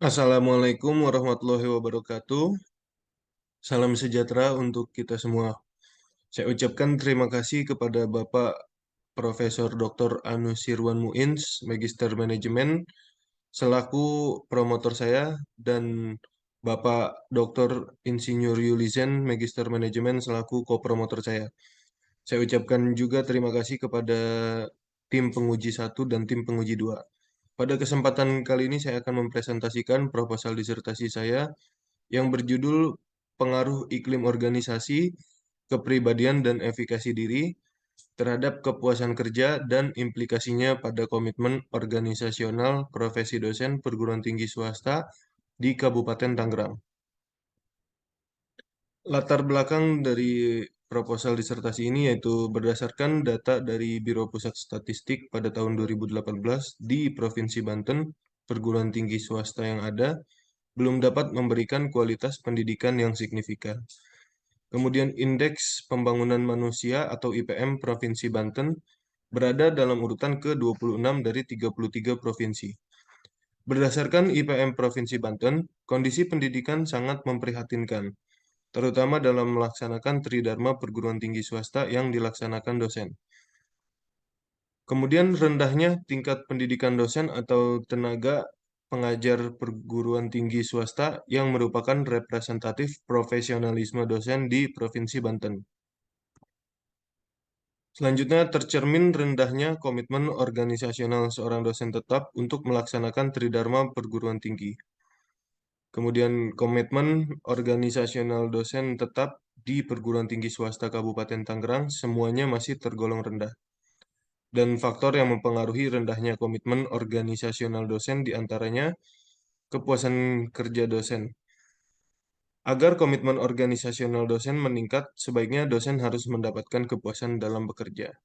Assalamualaikum warahmatullahi wabarakatuh. Salam sejahtera untuk kita semua. Saya ucapkan terima kasih kepada Bapak Profesor Dr. Anusirwan Muins, Magister Manajemen, selaku promotor saya, dan Bapak Dr. Insinyur Yulizen, Magister Manajemen, selaku kopromotor saya. Saya ucapkan juga terima kasih kepada tim penguji 1 dan tim penguji 2. Pada kesempatan kali ini saya akan mempresentasikan proposal disertasi saya yang berjudul Pengaruh Iklim Organisasi, Kepribadian dan Efikasi Diri terhadap Kepuasan Kerja dan Implikasinya pada Komitmen Organisasional Profesi Dosen Perguruan Tinggi Swasta di Kabupaten Tangerang. Latar belakang dari proposal disertasi ini yaitu berdasarkan data dari Biro Pusat Statistik pada tahun 2018 di Provinsi Banten, perguruan tinggi swasta yang ada belum dapat memberikan kualitas pendidikan yang signifikan. Kemudian Indeks Pembangunan Manusia atau IPM Provinsi Banten berada dalam urutan ke-26 dari 33 provinsi. Berdasarkan IPM Provinsi Banten, kondisi pendidikan sangat memprihatinkan, terutama dalam melaksanakan tridharma perguruan tinggi swasta yang dilaksanakan dosen. Kemudian rendahnya tingkat pendidikan dosen atau tenaga pengajar perguruan tinggi swasta yang merupakan representatif profesionalisme dosen di Provinsi Banten. Selanjutnya tercermin rendahnya komitmen organisasional seorang dosen tetap untuk melaksanakan tridharma perguruan tinggi. Kemudian komitmen organisasional dosen tetap di perguruan tinggi swasta Kabupaten Tangerang semuanya masih tergolong rendah. Dan faktor yang mempengaruhi rendahnya komitmen organisasional dosen diantaranya kepuasan kerja dosen. Agar komitmen organisasional dosen meningkat, sebaiknya dosen harus mendapatkan kepuasan dalam bekerja.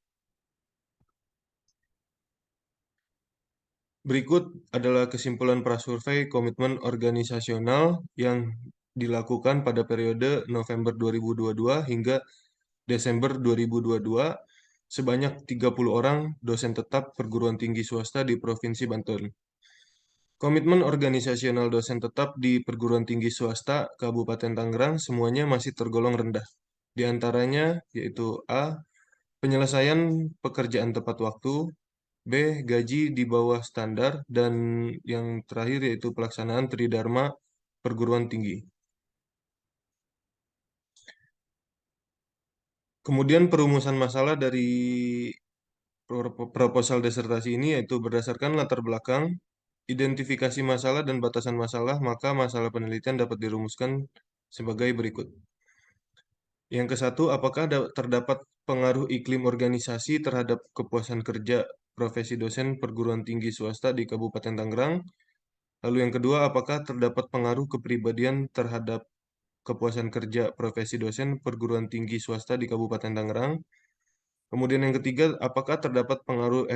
Berikut adalah kesimpulan prasurvei komitmen organisasional yang dilakukan pada periode November 2022 hingga Desember 2022 sebanyak 30 orang dosen tetap perguruan tinggi swasta di Provinsi Banten. Komitmen organisasional dosen tetap di perguruan tinggi swasta Kabupaten Tangerang semuanya masih tergolong rendah. Di antaranya yaitu A. Penyelesaian pekerjaan tepat waktu, B. Gaji di bawah standar, dan yang terakhir yaitu pelaksanaan tridharma perguruan tinggi. Kemudian perumusan masalah dari proposal disertasi ini yaitu berdasarkan latar belakang, identifikasi masalah dan batasan masalah, maka masalah penelitian dapat dirumuskan sebagai berikut. Yang ke satu, apakah terdapat pengaruh iklim organisasi terhadap kepuasan kerja profesi dosen perguruan tinggi swasta di Kabupaten Tangerang? Lalu yang kedua, apakah terdapat pengaruh kepribadian terhadap kepuasan kerja profesi dosen perguruan tinggi swasta di Kabupaten Tangerang? Kemudian yang ketiga, apakah terdapat pengaruh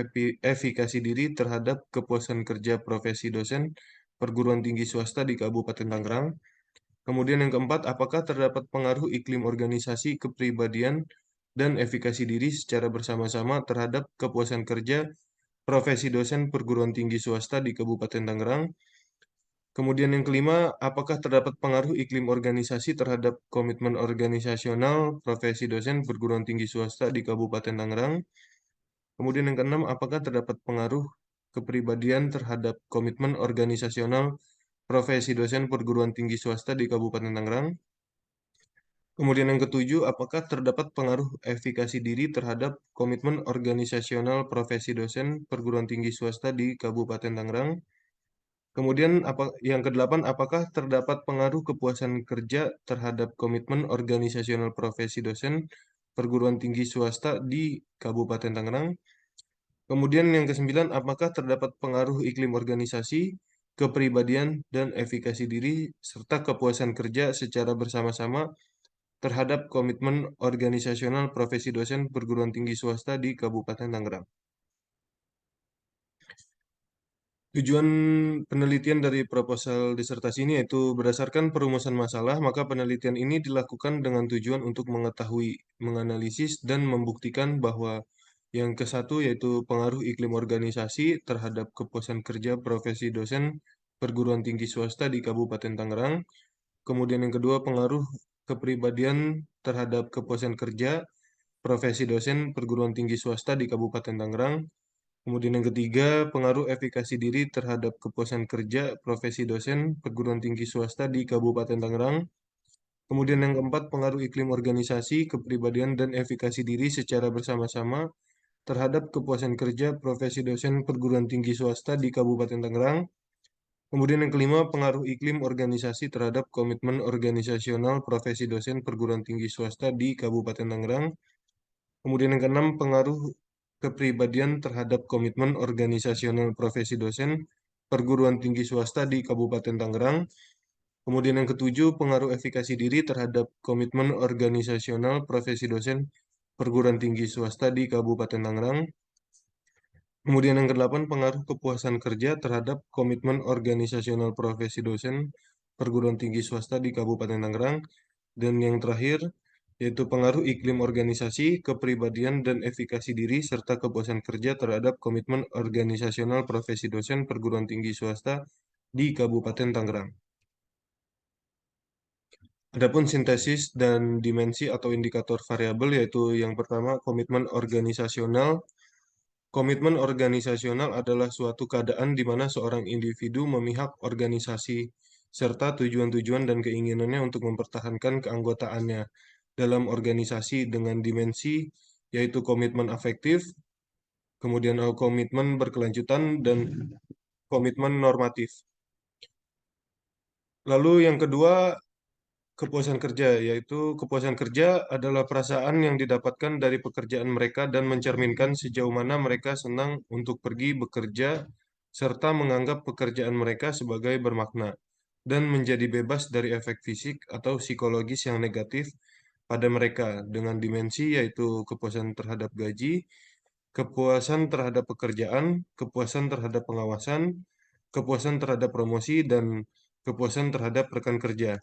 efikasi diri terhadap kepuasan kerja profesi dosen perguruan tinggi swasta di Kabupaten Tangerang? Kemudian yang keempat, apakah terdapat pengaruh iklim organisasi, kepribadian, dan efikasi diri secara bersama-sama terhadap kepuasan kerja profesi dosen perguruan tinggi swasta di Kabupaten Tangerang? Kemudian yang kelima, apakah terdapat pengaruh iklim organisasi terhadap komitmen organisasional profesi dosen perguruan tinggi swasta di Kabupaten Tangerang? Kemudian yang keenam, apakah terdapat pengaruh kepribadian terhadap komitmen organisasional profesi dosen perguruan tinggi swasta di Kabupaten Tangerang? Kemudian yang ketujuh, apakah terdapat pengaruh efikasi diri terhadap komitmen organisasional profesi dosen perguruan tinggi swasta di Kabupaten Tangerang? Kemudian yang kedelapan, apakah terdapat pengaruh kepuasan kerja terhadap komitmen organisasional profesi dosen perguruan tinggi swasta di Kabupaten Tangerang? Kemudian yang kesembilan, apakah terdapat pengaruh iklim organisasi, kepribadian, dan efikasi diri serta kepuasan kerja secara bersama-sama terhadap komitmen organisasional profesi dosen perguruan tinggi swasta di Kabupaten Tangerang? Tujuan penelitian dari proposal disertasi ini yaitu berdasarkan perumusan masalah, maka penelitian ini dilakukan dengan tujuan untuk mengetahui, menganalisis, dan membuktikan bahwa yang ke satu yaitu pengaruh iklim organisasi terhadap kepuasan kerja profesi dosen perguruan tinggi swasta di Kabupaten Tangerang. Kemudian yang kedua, pengaruh kepribadian terhadap kepuasan kerja profesi dosen perguruan tinggi swasta di Kabupaten Tangerang. Kemudian yang ketiga, pengaruh efikasi diri terhadap kepuasan kerja profesi dosen perguruan tinggi swasta di Kabupaten Tangerang. Kemudian yang keempat, pengaruh iklim organisasi, kepribadian, dan efikasi diri secara bersama-sama terhadap kepuasan kerja profesi dosen perguruan tinggi swasta di Kabupaten Tangerang. Kemudian yang kelima, pengaruh iklim organisasi terhadap komitmen organisasional profesi dosen perguruan tinggi swasta di Kabupaten Tangerang. Kemudian yang keenam, pengaruh kepribadian terhadap komitmen organisasional profesi dosen perguruan tinggi swasta di Kabupaten Tangerang. Kemudian yang ketujuh, pengaruh efikasi diri terhadap komitmen organisasional profesi dosen perguruan tinggi swasta di Kabupaten Tangerang. Kemudian yang kedelapan, pengaruh kepuasan kerja terhadap komitmen organisasional profesi dosen perguruan tinggi swasta di Kabupaten Tangerang. Dan yang terakhir, yaitu pengaruh iklim organisasi, kepribadian, dan efikasi diri, serta kepuasan kerja terhadap komitmen organisasional profesi dosen perguruan tinggi swasta di Kabupaten Tangerang. Adapun sintesis dan dimensi atau indikator variabel, yaitu yang pertama, komitmen organisasional. Komitmen organisasional adalah suatu keadaan di mana seorang individu memihak organisasi serta tujuan-tujuan dan keinginannya untuk mempertahankan keanggotaannya dalam organisasi dengan dimensi yaitu komitmen afektif, kemudian komitmen berkelanjutan dan komitmen normatif. Lalu yang kedua, kepuasan kerja, yaitu kepuasan kerja adalah perasaan yang didapatkan dari pekerjaan mereka dan mencerminkan sejauh mana mereka senang untuk pergi bekerja serta menganggap pekerjaan mereka sebagai bermakna dan menjadi bebas dari efek fisik atau psikologis yang negatif pada mereka dengan dimensi yaitu kepuasan terhadap gaji, kepuasan terhadap pekerjaan, kepuasan terhadap pengawasan, kepuasan terhadap promosi, dan kepuasan terhadap rekan kerja.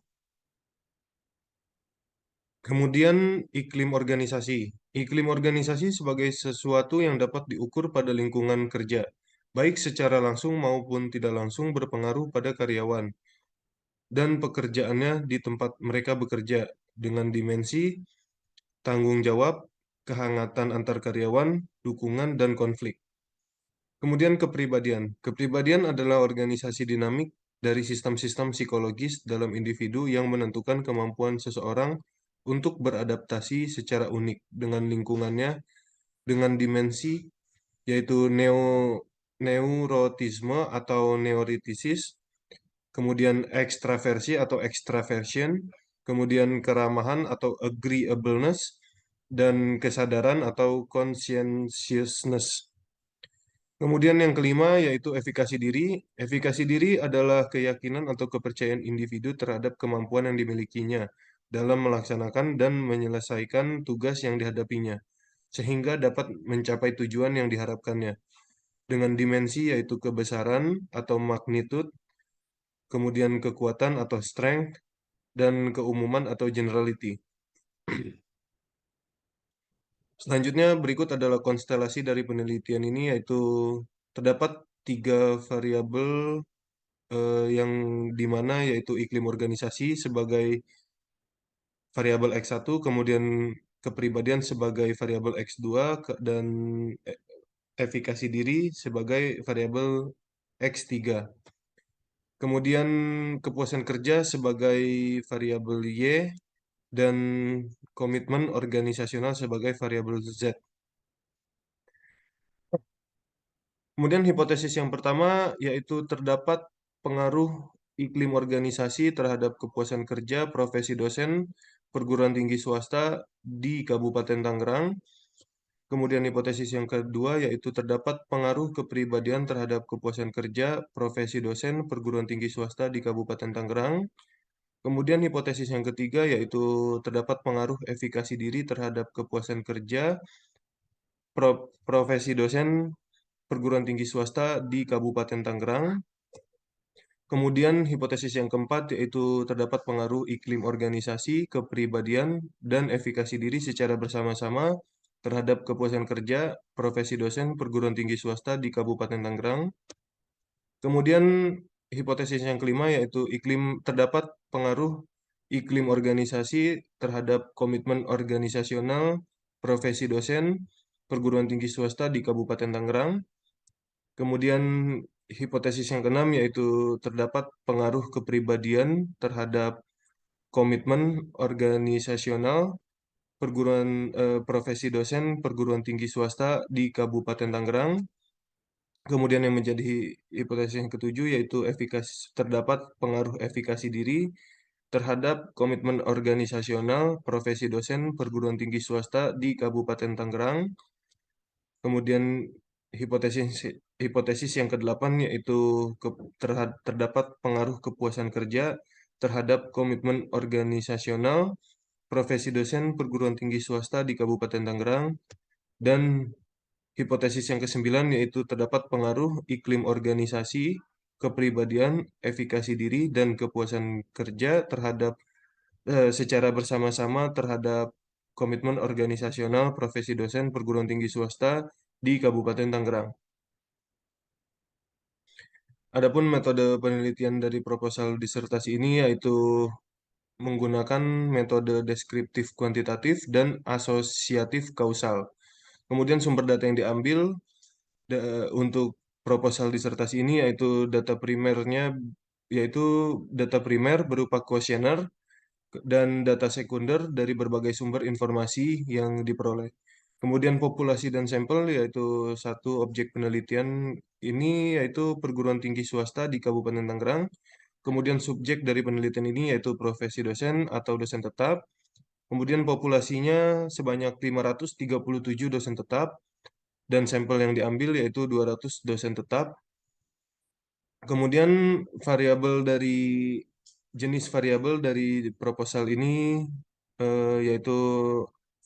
Kemudian iklim organisasi. Iklim organisasi sebagai sesuatu yang dapat diukur pada lingkungan kerja, baik secara langsung maupun tidak langsung berpengaruh pada karyawan dan pekerjaannya di tempat mereka bekerja dengan dimensi tanggung jawab, kehangatan antar karyawan, dukungan, dan konflik. Kemudian kepribadian. Kepribadian adalah organisasi dinamik dari sistem-sistem psikologis dalam individu yang menentukan kemampuan seseorang untuk beradaptasi secara unik dengan lingkungannya dengan dimensi yaitu neurotisme atau neuritisis, kemudian ekstraversi atau extraversion, kemudian keramahan atau agreeableness, dan kesadaran atau conscientiousness. Kemudian yang kelima yaitu efikasi diri. Efikasi diri adalah keyakinan atau kepercayaan individu terhadap kemampuan yang dimilikinya dalam melaksanakan dan menyelesaikan tugas yang dihadapinya, sehingga dapat mencapai tujuan yang diharapkannya. Dengan dimensi yaitu kebesaran atau magnitude, kemudian kekuatan atau strength, dan keumuman atau generality. Selanjutnya berikut adalah konstelasi dari penelitian ini yaitu terdapat tiga variabel yang dimana yaitu iklim organisasi sebagai variabel X1, kemudian kepribadian sebagai variabel X2, dan efikasi diri sebagai variabel X3. Kemudian kepuasan kerja sebagai variabel Y dan komitmen organisasional sebagai variabel Z. Kemudian hipotesis yang pertama yaitu terdapat pengaruh iklim organisasi terhadap kepuasan kerja profesi dosen perguruan tinggi swasta di Kabupaten Tangerang. Kemudian hipotesis yang kedua yaitu terdapat pengaruh kepribadian terhadap kepuasan kerja profesi dosen perguruan tinggi swasta di Kabupaten Tangerang. Kemudian hipotesis yang ketiga yaitu terdapat pengaruh efikasi diri terhadap kepuasan kerja profesi dosen perguruan tinggi swasta di Kabupaten Tangerang. Kemudian hipotesis yang keempat yaitu terdapat pengaruh iklim organisasi, kepribadian, dan efikasi diri secara bersama-sama terhadap kepuasan kerja profesi dosen perguruan tinggi swasta di Kabupaten Tangerang. Kemudian hipotesis yang kelima yaitu terdapat pengaruh iklim organisasi terhadap komitmen organisasional profesi dosen perguruan tinggi swasta di Kabupaten Tangerang. Kemudian hipotesis yang keenam yaitu terdapat pengaruh kepribadian terhadap komitmen organisasional profesi dosen perguruan tinggi swasta di Kabupaten Tangerang. Kemudian yang menjadi hipotesis yang ketujuh yaitu terdapat pengaruh efikasi diri terhadap komitmen organisasional profesi dosen perguruan tinggi swasta di Kabupaten Tangerang. Kemudian hipotesis hipotesis yang kedelapan yaitu terdapat pengaruh kepuasan kerja terhadap komitmen organisasional profesi dosen perguruan tinggi swasta di Kabupaten Tangerang. Dan hipotesis yang kesembilan yaitu terdapat pengaruh iklim organisasi, kepribadian, efikasi diri, dan kepuasan kerja secara bersama-sama terhadap komitmen organisasional profesi dosen perguruan tinggi swasta di Kabupaten Tangerang. Adapun metode penelitian dari proposal disertasi ini yaitu menggunakan metode deskriptif kuantitatif dan asosiatif kausal. Kemudian sumber data yang diambil untuk proposal disertasi ini yaitu data primer berupa kuesioner dan data sekunder dari berbagai sumber informasi yang diperoleh. Kemudian populasi dan sampel yaitu satu objek penelitian ini yaitu perguruan tinggi swasta di Kabupaten Tangerang. Kemudian subjek dari penelitian ini yaitu profesi dosen atau dosen tetap. Kemudian populasinya sebanyak 537 dosen tetap dan sampel yang diambil yaitu 200 dosen tetap. Kemudian jenis variabel dari proposal ini yaitu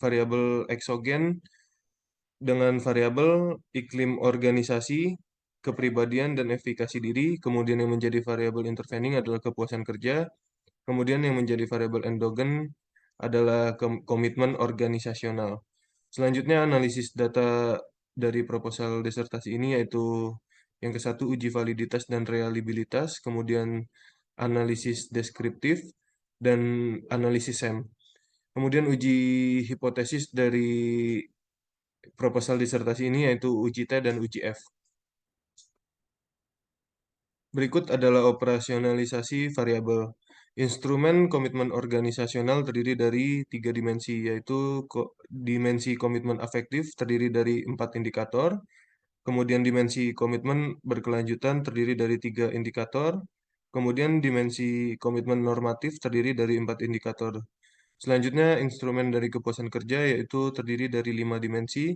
variabel eksogen dengan variabel iklim organisasi, kepribadian dan efikasi diri. Kemudian yang menjadi variabel intervening adalah kepuasan kerja. Kemudian yang menjadi variabel endogen adalah komitmen organisasional. Selanjutnya analisis data dari proposal disertasi ini yaitu yang ke satu uji validitas dan reliabilitas, kemudian analisis deskriptif, dan analisis SEM. Kemudian uji hipotesis dari proposal disertasi ini yaitu uji T dan uji F. Berikut adalah operasionalisasi variabel. Instrumen komitmen organisasional terdiri dari tiga dimensi, yaitu dimensi komitmen afektif terdiri dari 4 indikator, kemudian dimensi komitmen berkelanjutan terdiri dari 3 indikator, kemudian dimensi komitmen normatif terdiri dari 4 indikator. Selanjutnya, instrumen dari kepuasan kerja yaitu terdiri dari 5 dimensi,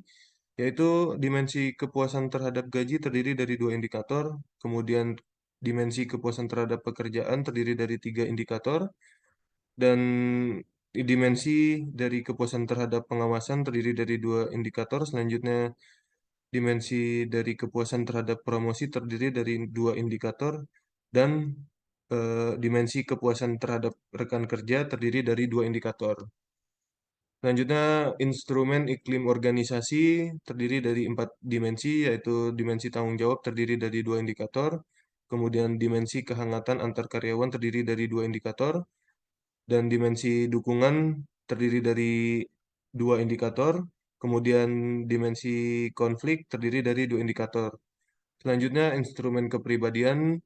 yaitu dimensi kepuasan terhadap gaji terdiri dari 2 indikator, kemudian dimensi kepuasan terhadap pekerjaan terdiri dari 3 indikator, dan dimensi dari kepuasan terhadap pengawasan terdiri dari 2 indikator. Selanjutnya, dimensi dari kepuasan terhadap promosi terdiri dari 2 indikator, dan dimensi kepuasan terhadap rekan kerja terdiri dari 2 indikator. Selanjutnya, instrumen iklim organisasi terdiri dari 4 dimensi, yaitu dimensi tanggung jawab terdiri dari 2 indikator, kemudian dimensi kehangatan antar karyawan terdiri dari 2 indikator, dan dimensi dukungan terdiri dari 2 indikator, kemudian dimensi konflik terdiri dari 2 indikator. Selanjutnya, instrumen kepribadian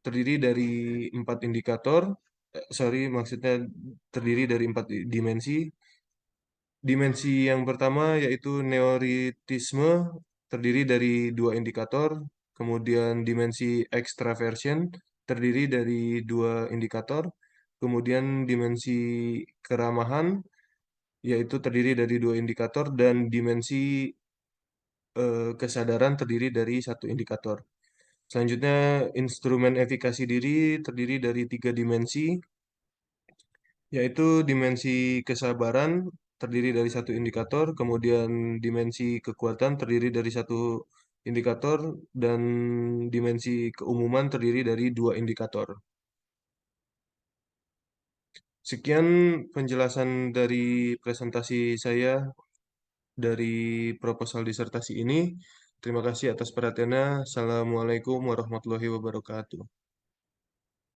terdiri dari 4 indikator, maksudnya terdiri dari 4 dimensi. Dimensi yang pertama yaitu neoritisme terdiri dari 2 indikator, kemudian dimensi extraversion terdiri dari 2 indikator, kemudian dimensi keramahan yaitu terdiri dari 2 indikator, dan dimensi kesadaran terdiri dari 1 indikator. Selanjutnya, instrumen efikasi diri terdiri dari 3 dimensi, yaitu dimensi kesabaran terdiri dari 1 indikator, kemudian dimensi kekuatan terdiri dari 1 indikator, dan dimensi keumuman terdiri dari 2 indikator. Sekian penjelasan dari presentasi saya dari proposal disertasi ini. Terima kasih atas perhatiannya. Assalamualaikum warahmatullahi wabarakatuh.